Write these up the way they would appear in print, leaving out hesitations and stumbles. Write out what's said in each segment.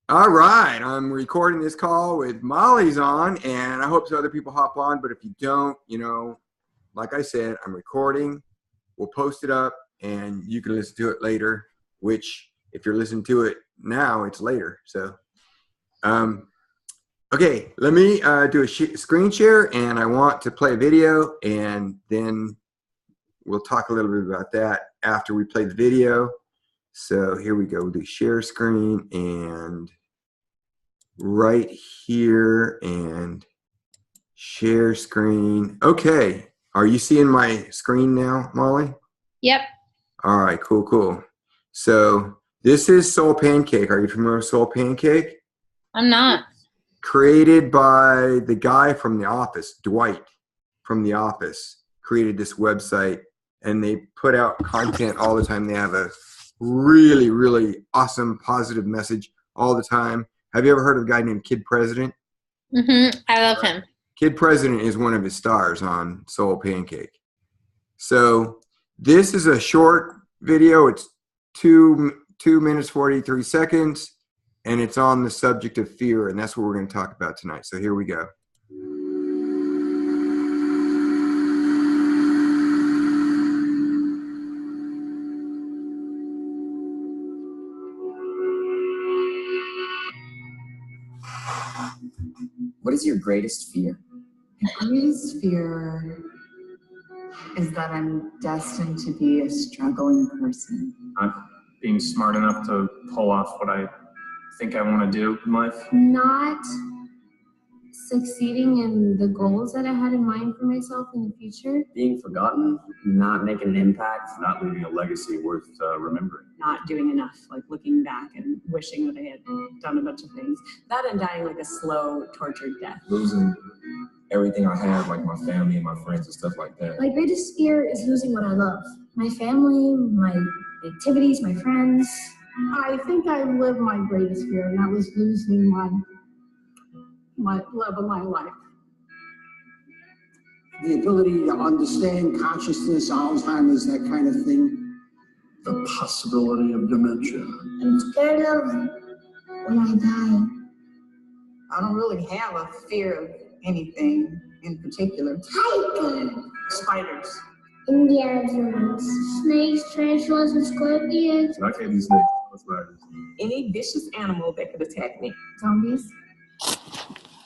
All right, I'm recording this call with Molly's on, and I hope some other people hop on, but if you don't, like I said, I'm recording. We'll post it up, and you can listen to it later, which if you're listening to it now, it's later. So, okay, let me do a screen share, and I want to play a video, and then we'll talk a little bit about that after we play the video. So here we go. We'll do share screen, and right here, and share screen. Okay, are you seeing my screen now, Molly? Yep. All right, cool. So this is Soul Pancake. Are you familiar with Soul Pancake? I'm not. Created by the guy from The Office, Dwight from The Office, created this website, and they put out content all the time. They have a really, really awesome, positive message all the time. Have you ever heard of a guy named Kid President? I love him. Kid President is one of his stars on Soul Pancake. So this is a short video. It's 2 minutes 43 seconds, and it's on the subject of fear, and that's what we're going to talk about tonight. So here we go. What is your greatest fear? My greatest fear is that I'm destined to be a struggling person. Not being smart enough to pull off what I think I want to do in life. Not succeeding in the goals that I had in mind for myself in the future. Being forgotten, not making an impact, Not leaving a legacy worth remembering. Not doing enough, like looking back and wishing that I had done a bunch of things. That and dying like a slow, tortured death. Losing everything I have, like my family and my friends and stuff like that. My greatest fear is losing what I love. My family, my activities, my friends. I think I lived my greatest fear, and that was losing my love of my life. The ability to understand consciousness, Alzheimer's, that kind of thing. The possibility of dementia. I'm scared of when I die. I don't really have a fear of anything in particular. Tiger, Spiders. Indiana Jones, snakes, tarantulas, and scorpions. I can't be snakes. What's that? Any vicious animal that could attack me. Zombies.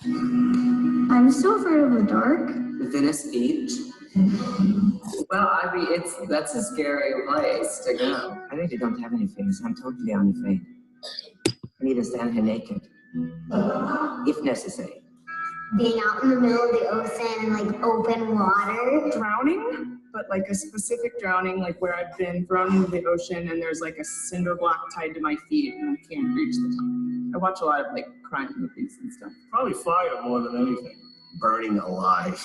I'm so afraid of the dark. Venice Beach. Well, that's a scary place to go. I really don't have any fears. I'm totally unafraid. I need to stand here naked, if necessary. Being out in the middle of the ocean and like open water. Drowning, but like a specific drowning, like where I've been thrown into the ocean and there's like a cinder block tied to my feet and I can't reach the top. I watch a lot of like crime movies and stuff. Probably fire more than anything. Burning alive.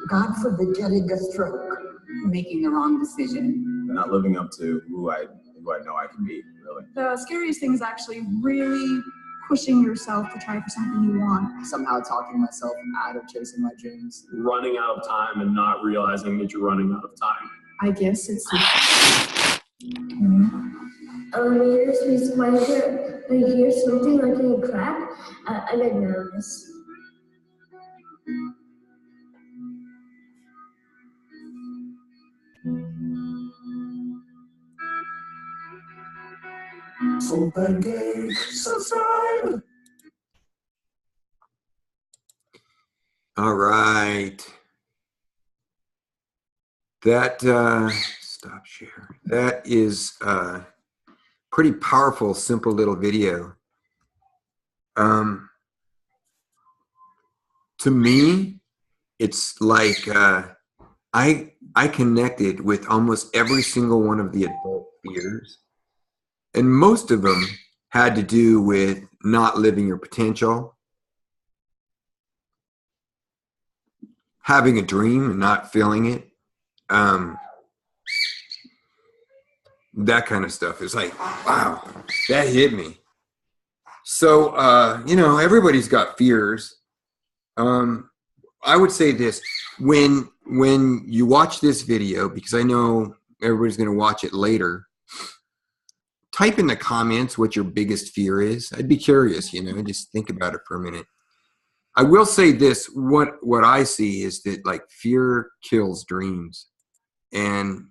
God forbid getting a stroke. Making the wrong decision. Not living up to who I know I can be, really. The scariest thing is actually really pushing yourself to try for something you want. Somehow talking myself out of chasing my dreams. Running out of time and not realizing that you're running out of time. I guess it's Elevators, reason why I hear something like a crack, I get nervous. Soul Pancake Society. All right. That, stop share. That is pretty powerful, simple little video. To me, it's like I connected with almost every single one of the adult fears. And most of them had to do with not living your potential, having a dream and not feeling it. That kind of stuff is like, wow, that hit me. So, everybody's got fears. I would say this, when you watch this video, because I know everybody's going to watch it later, type in the comments what your biggest fear is. I'd be curious, just think about it for a minute. I will say this, what I see is that like fear kills dreams, and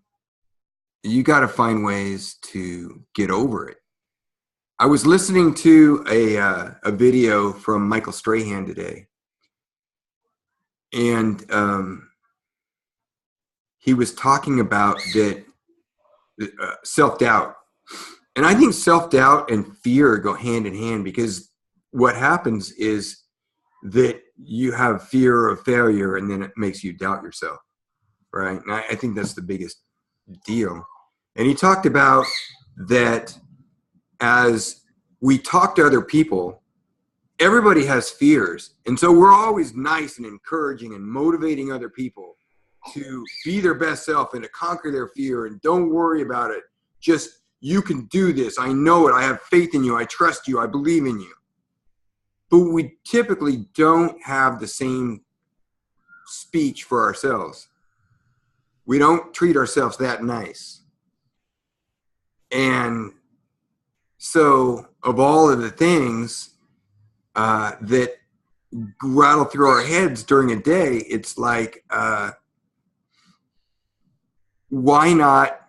you got to find ways to get over it. I was listening to a video from Michael Strahan today, and he was talking about that self-doubt. And I think self-doubt and fear go hand in hand, because what happens is that you have fear of failure, and then it makes you doubt yourself, right? And I think that's the biggest deal. And he talked about that as we talk to other people, everybody has fears. And so we're always nice and encouraging and motivating other people to be their best self and to conquer their fear, and don't worry about it. Just, you can do this. I know it. I have faith in you. I trust you. I believe in you. But we typically don't have the same speech for ourselves. We don't treat ourselves that nice. And so of all of the things that rattle through our heads during a day, it's like, why not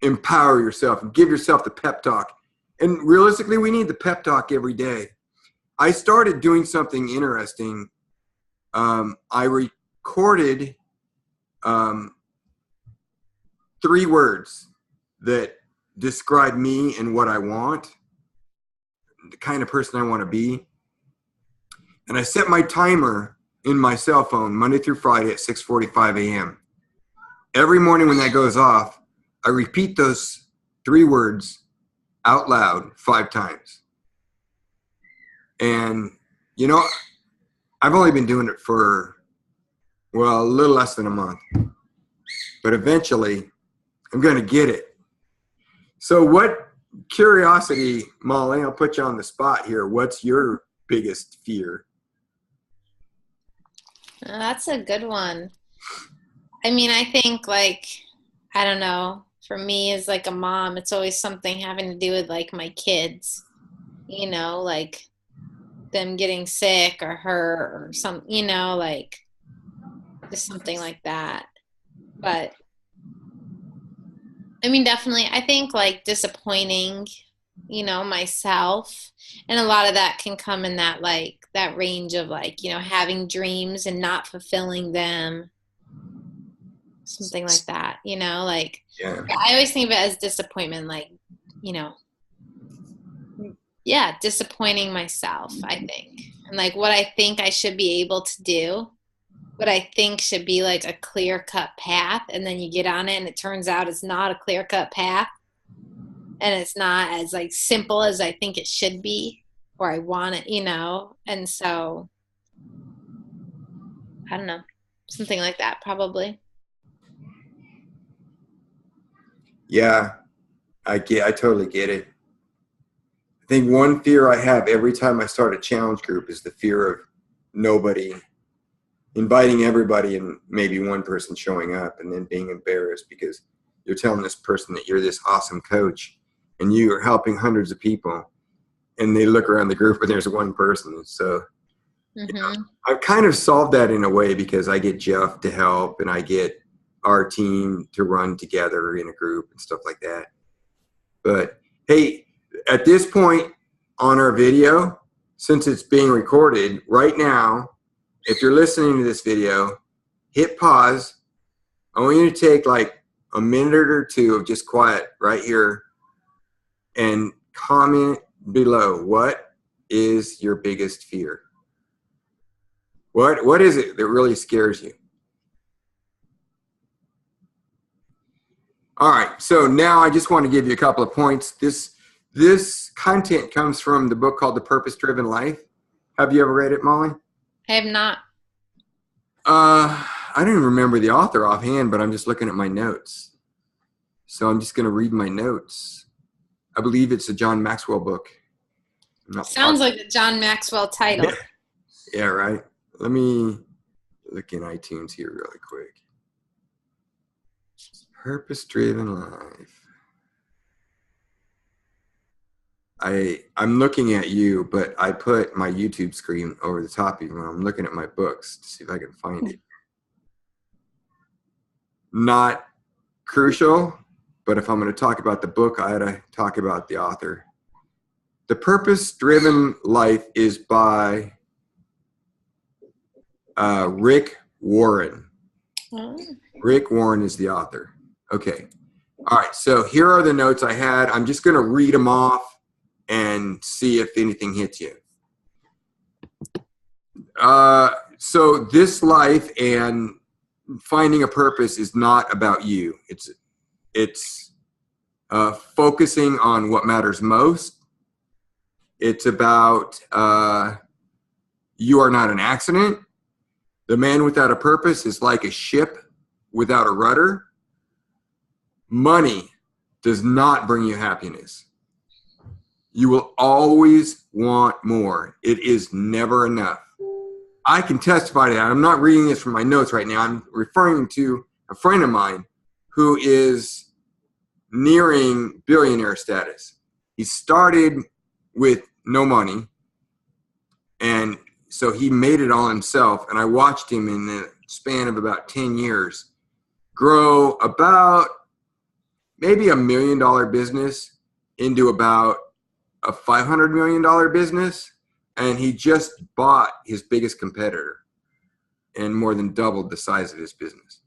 empower yourself and give yourself the pep talk? And realistically, we need the pep talk every day. I started doing something interesting. I recorded 3 words that describe me and what I want, the kind of person I want to be. And I set my timer in my cell phone Monday through Friday at 6:45 a.m. Every morning when that goes off, I repeat those 3 words out loud 5 times. And, I've only been doing it for, a little less than a month. But eventually, I'm going to get it. So curiosity, Molly, I'll put you on the spot here. What's your biggest fear? That's a good one. I mean, I think I don't know, for me as like a mom, it's always something having to do with like my kids, like them getting sick or hurt or some, just something like that. But I mean, definitely, I think like disappointing, myself, and a lot of that can come in that that range of having dreams and not fulfilling them. Something like that, Yeah. I always think of it as disappointment, disappointing myself, I think. And what I think I should be able to do, what I think should be like a clear-cut path, and then you get on it and it turns out it's not a clear-cut path, and it's not as simple as I think it should be, or I want it, and so I don't know, something like that probably. Yeah, I totally get it. I think one fear I have every time I start a challenge group is the fear of nobody, inviting everybody and maybe one person showing up and then being embarrassed because you're telling this person that you're this awesome coach and you are helping hundreds of people, and they look around the group and there's one person. So I've kind of solved that in a way, because I get Jeff to help and I get our team to run together in a group and stuff like that. But hey, at this point on our video, since it's being recorded right now, if you're listening to this video, hit pause. I want you to take a minute or 2 of just quiet right here and comment below, what is your biggest fear? What is it that really scares you? All right, so now I just want to give you a couple of points. This content comes from the book called The Purpose Driven Life. Have you ever read it, Molly? I have not. I don't even remember the author offhand, but I'm just looking at my notes. So I'm just going to read my notes. I believe it's a John Maxwell book. Sounds like a John Maxwell title. Yeah, right. Let me look in iTunes here really quick. Purpose-driven life. I'm looking at you, but I put my YouTube screen over the top of you when I'm looking at my books to see if I can find it. Not crucial, but if I'm going to talk about the book, I had to talk about the author. The Purpose-Driven Life is by Rick Warren. Oh. Rick Warren is the author. Okay. All right. So here are the notes I had. I'm just going to read them off and see if anything hits you. So this life and finding a purpose is not about you. It's focusing on what matters most. It's about you are not an accident. The man without a purpose is like a ship without a rudder. Money does not bring you happiness. You will always want more. It is never enough. I can testify to that. I'm not reading this from my notes right now. I'm referring to a friend of mine who is nearing billionaire status. He started with no money, and so he made it all himself. And I watched him in the span of about 10 years grow about maybe $1 million business into about a $500 million business. And he just bought his biggest competitor and more than doubled the size of his business.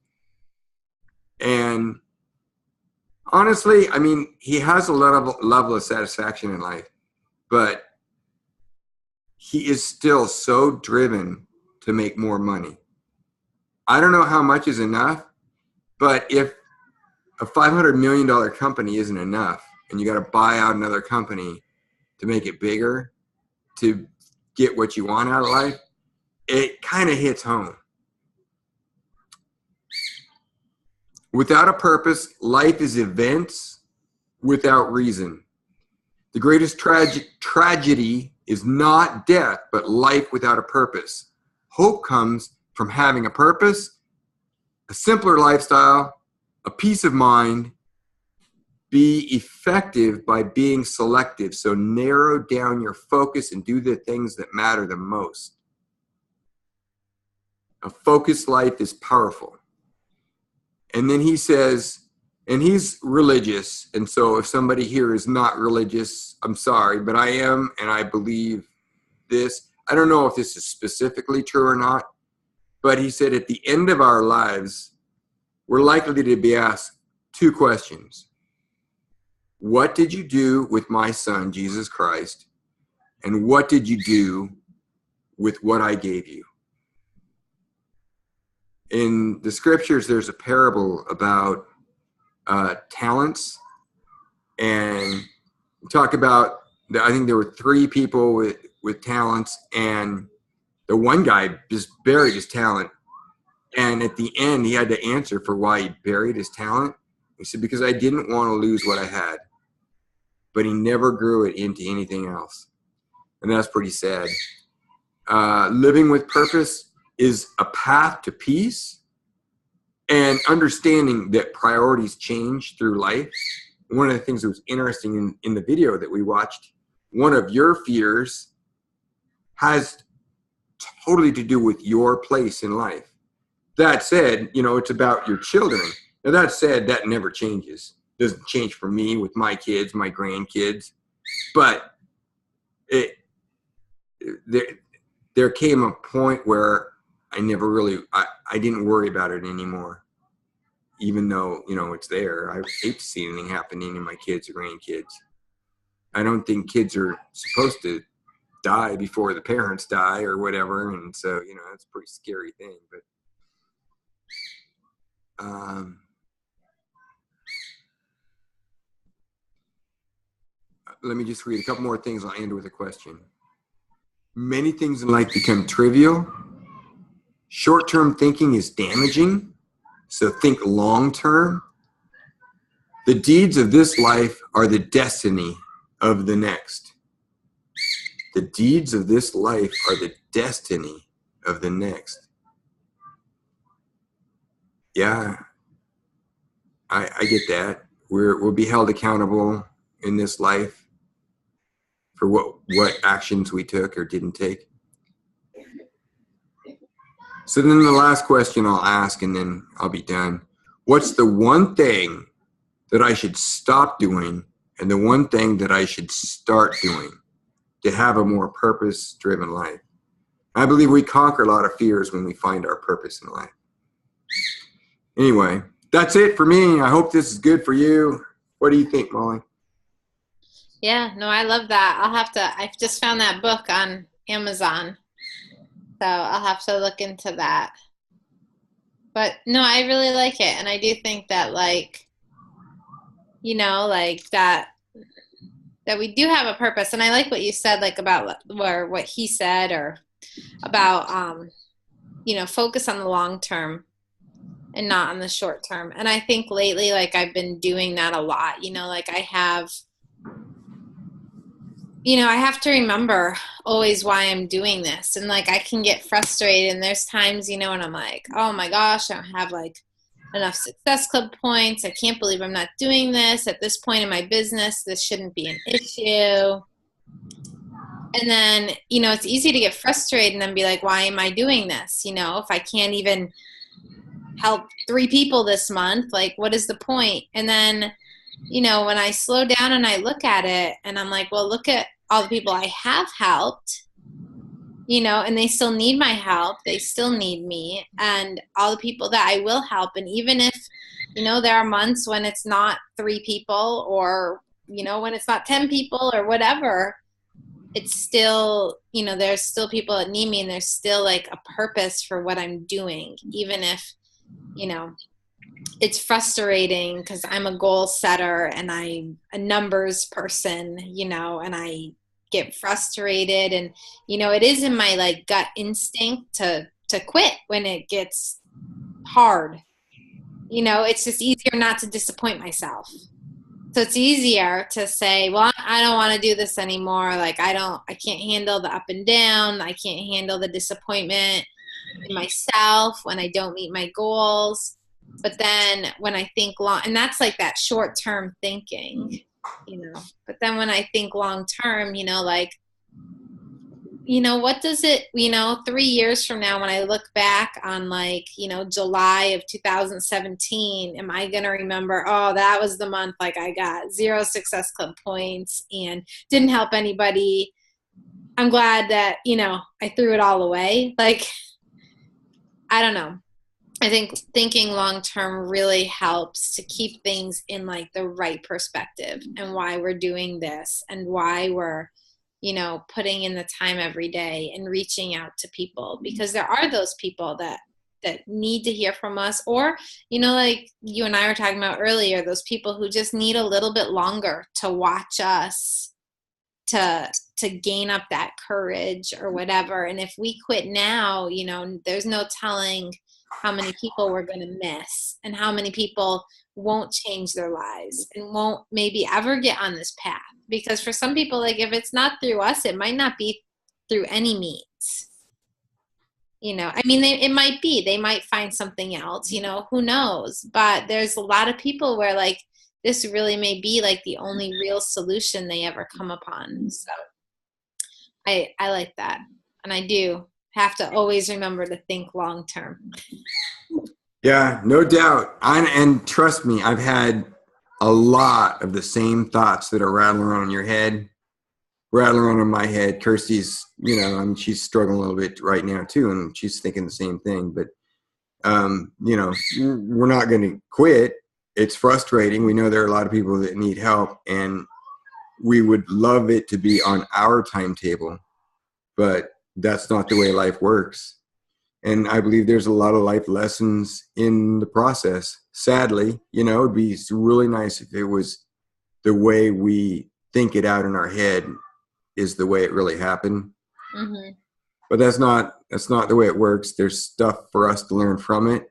And honestly, I mean, he has a level of satisfaction in life, but he is still so driven to make more money. I don't know how much is enough, but if a $500 million company isn't enough and you got to buy out another company to make it bigger, to get what you want out of life, it kind of hits home. Without a purpose, life is events without reason. The greatest tragedy is not death, but life without a purpose. Hope comes from having a purpose, a simpler lifestyle, a peace of mind. Be effective by being selective. So narrow down your focus and do the things that matter the most. A focused life is powerful. And then he says, and he's religious. And so if somebody here is not religious, I'm sorry, but I am, and I believe this. I don't know if this is specifically true or not, but he said at the end of our lives, we're likely to be asked two questions. What did you do with my son, Jesus Christ? And what did you do with what I gave you? In the scriptures, there's a parable about talents. And talk about, I think there were 3 people with talents, and the one guy just buried his talent. And at the end, he had to answer for why he buried his talent. He said, because I didn't want to lose what I had. But he never grew it into anything else. And that's pretty sad. Living with purpose is a path to peace and understanding that priorities change through life. One of the things that was interesting in the video that we watched, one of your fears has totally to do with your place in life. That said, you know, it's about your children. Now that said, that never changes. Doesn't change for me with my kids, my grandkids, but there came a point where I never really, I didn't worry about it anymore, even though, you know, it's there. I hate to see anything happening to my kids or grandkids. I don't think kids are supposed to die before the parents die or whatever, and so, you know, that's a pretty scary thing, but let me just read a couple more things. I'll end with a question. Many things in life become trivial. Short-term thinking is damaging, so think long-term. The deeds of this life are the destiny of the next. The deeds of this life are the destiny of the next. Yeah, I get that. We'll be held accountable in this life. for what actions we took or didn't take. So then the last question I'll ask, and then I'll be done. What's the one thing that I should stop doing and the one thing that I should start doing to have a more purpose-driven life? I believe we conquer a lot of fears when we find our purpose in life. Anyway, that's it for me. I hope this is good for you. What do you think, Molly? Yeah, no, I love that. I've just found that book on Amazon. So I'll have to look into that. But no, I really like it. And I do think that, like, you know, like that we do have a purpose. And I like what you said, like about or what he said, or about, you know, focus on the long term and not on the short term. And I think lately, like, I've been doing that a lot, you know, like I have to remember always why I'm doing this. And like, I can get frustrated, and there's times, you know, when I'm like, oh my gosh, I don't have like enough Success Club points. I can't believe I'm not doing this at this point in my business. This shouldn't be an issue. And then, you know, it's easy to get frustrated and then be like, why am I doing this? You know, if I can't even help 3 people this month, like, what is the point? And then, you know, when I slow down and I look at it and I'm like, well, look at all the people I have helped, you know, and they still need my help. They still need me, and all the people that I will help. And even if, you know, there are months when it's not 3 people, or, you know, when it's not 10 people or whatever, it's still, you know, there's still people that need me, and there's still like a purpose for what I'm doing, even if, you know, it's frustrating because I'm a goal setter and I'm a numbers person, you know, and I get frustrated, and, you know, it is in my like gut instinct to quit when it gets hard. You know, it's just easier not to disappoint myself. So it's easier to say, well, I don't want to do this anymore. Like, I can't handle the up and down. I can't handle the disappointment in myself when I don't meet my goals. But then when I think long, and that's like that short-term thinking, you know, but then when I think long-term, you know, like, you know, what does it, you know, 3 years from now, when I look back on like, you know, July of 2017, am I going to remember, oh, that was the month, like I got 0 Success Club points and didn't help anybody. I'm glad that, you know, I threw it all away. Like, I don't know. I think thinking long-term really helps to keep things in like the right perspective, and why we're doing this, and why we're, you know, putting in the time every day and reaching out to people, because there are those people that need to hear from us, or, you know, like you and I were talking about earlier, those people who just need a little bit longer to watch us to gain up that courage or whatever. And if we quit now, you know, there's no telling how many people we're going to miss, and how many people won't change their lives and won't maybe ever get on this path. Because for some people, like, if it's not through us, it might not be through any means. You know, I mean, it might be, they might find something else, you know, who knows? But there's a lot of people where like this really may be like the only real solution they ever come upon. So I like that. And I do have to always remember to think long term. Yeah, no doubt. And trust me, I've had a lot of the same thoughts that are rattling around in your head, rattling around in my head. Kirsty's, you know, I mean, she's struggling a little bit right now too, and she's thinking the same thing. But, you know, we're not going to quit. It's frustrating. We know there are a lot of people that need help, and we would love it to be on our timetable, but that's not the way life works. And I believe there's a lot of life lessons in the process. Sadly, you know, it'd be really nice if it was the way we think it out in our head is the way it really happened. Mm-hmm. But that's not the way it works. There's stuff for us to learn from it.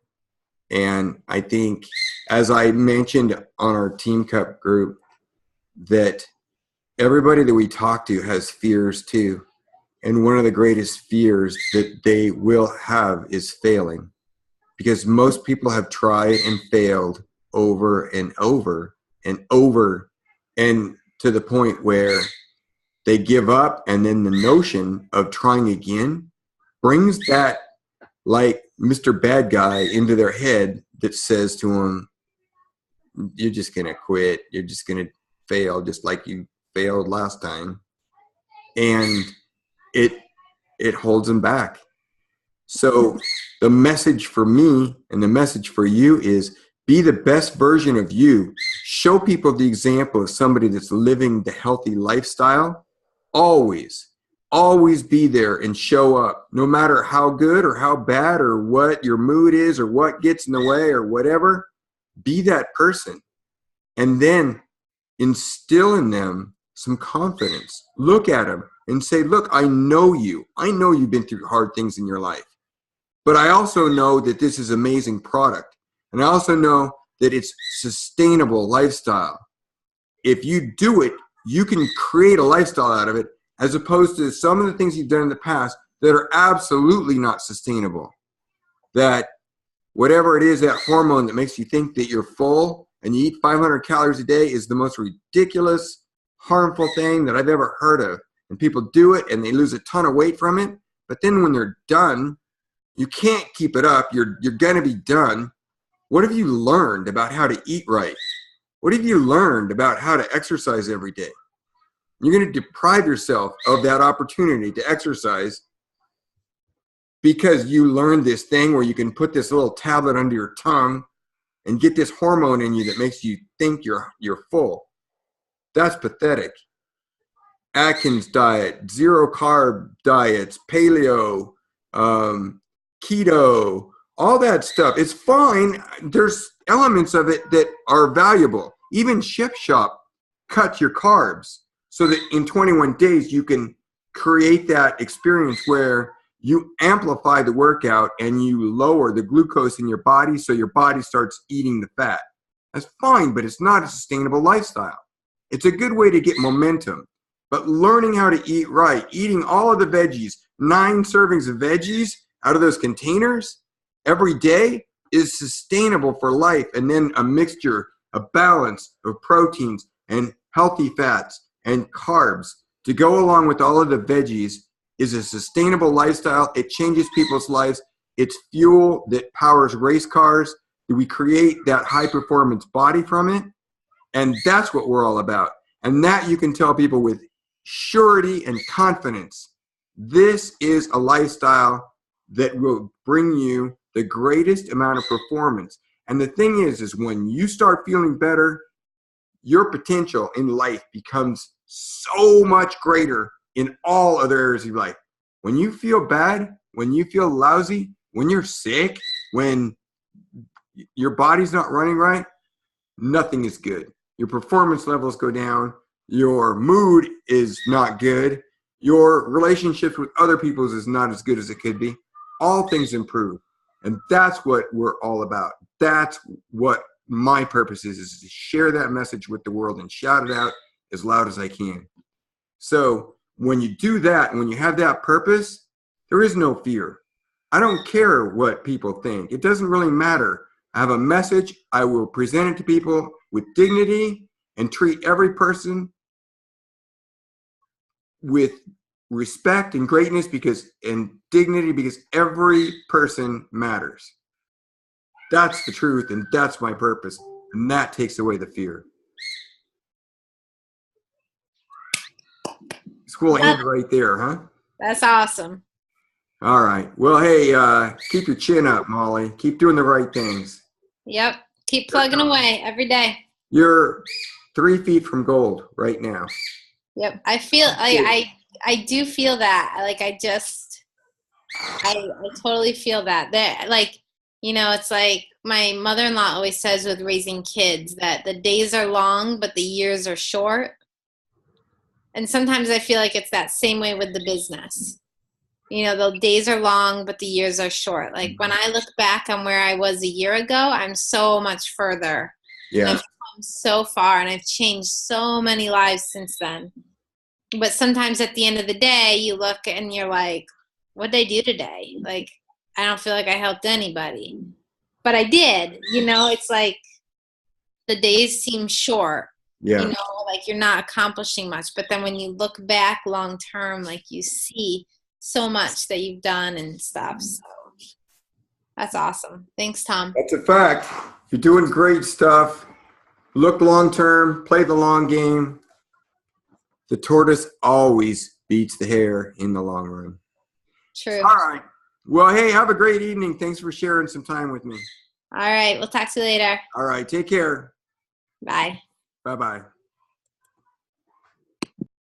And I think, as I mentioned on our Team Cup group, that everybody that we talk to has fears too. And one of the greatest fears that they will have is failing, because most people have tried and failed over and over and over, and to the point where they give up, and then the notion of trying again brings that, like, Mr. Bad Guy into their head that says to them, you're just going to quit. You're just going to fail just like you failed last time. And it holds them back. So the message for me and the message for you is be the best version of you. Show people the example of somebody that's living the healthy lifestyle. Always be there and show up, no matter how good or how bad or what your mood is or what gets in the way or whatever. Be that person. And then instill in them some confidence. Look at them and say, look, I know you. I know you've been through hard things in your life. But I also know that this is amazing product. And I also know that it's sustainable lifestyle. If you do it, you can create a lifestyle out of it, as opposed to some of the things you've done in the past that are absolutely not sustainable. That whatever it is, that hormone that makes you think that you're full and you eat 500 calories a day is the most ridiculous, harmful thing that I've ever heard of. And people do it and they lose a ton of weight from it. But then when they're done, you can't keep it up. You're going to be done. What have you learned about how to eat right? What have you learned about how to exercise every day? You're going to deprive yourself of that opportunity to exercise because you learned this thing where you can put this little tablet under your tongue and get this hormone in you that makes you think you're full. That's pathetic. Atkins diet, zero carb diets, paleo, keto, all that stuff. It's fine. There's elements of it that are valuable. Even Chef Shop cut your carbs so that in 21 days you can create that experience where you amplify the workout and you lower the glucose in your body so your body starts eating the fat. That's fine, but it's not a sustainable lifestyle. It's a good way to get momentum. But learning how to eat right, eating all of the veggies, 9 servings of veggies out of those containers every day is sustainable for life. And then a mixture, a balance of proteins and healthy fats and carbs to go along with all of the veggies is a sustainable lifestyle. It changes people's lives. It's fuel that powers race cars. We create that high performance body from it. And that's what we're all about. And that you can tell people with surety and confidence. This is a lifestyle that will bring you the greatest amount of performance. And the thing is when you start feeling better, your potential in life becomes so much greater in all other areas of your life. When you feel bad, when you feel lousy, when you're sick, when your body's not running right, nothing is good. Your performance levels go down. Your mood is not good. Your relationships with other people is not as good as it could be. All things improve. And that's what we're all about. That's what my purpose is to share that message with the world and shout it out as loud as I can. So when you do that, when you have that purpose, there is no fear. I don't care what people think. It doesn't really matter. I have a message. I will present it to people with dignity and treat every person with respect and greatness and dignity because every person matters. That's the truth and that's my purpose. And that takes away the fear. It's cool hand right there, huh? That's awesome. All right. Well, hey, keep your chin up, Molly. Keep doing the right things. Yep. Keep plugging away every day. You're 3 feet from gold right now. Yep. I feel I do feel that. Like I totally feel that. That like, you know, it's like my mother-in-law always says with raising kids that the days are long, but the years are short. And sometimes I feel like it's that same way with the business. You know, the days are long, but the years are short. Like when I look back on where I was a year ago, I'm so much further. Yeah. I've come so far and I've changed so many lives since then. But sometimes at the end of the day, you look and you're like, what did I do today? Like, I don't feel like I helped anybody. But I did. You know, it's like the days seem short. Yeah. You know, like you're not accomplishing much. But then when you look back long term, like you see so much that you've done and stuff. So that's awesome. Thanks, Tom. That's a fact. You're doing great stuff. Look long term, play the long game. The tortoise always beats the hare in the long run. True. All right. Well, hey, have a great evening. Thanks for sharing some time with me. All right. We'll talk to you later. All right. Take care. Bye. Bye-bye.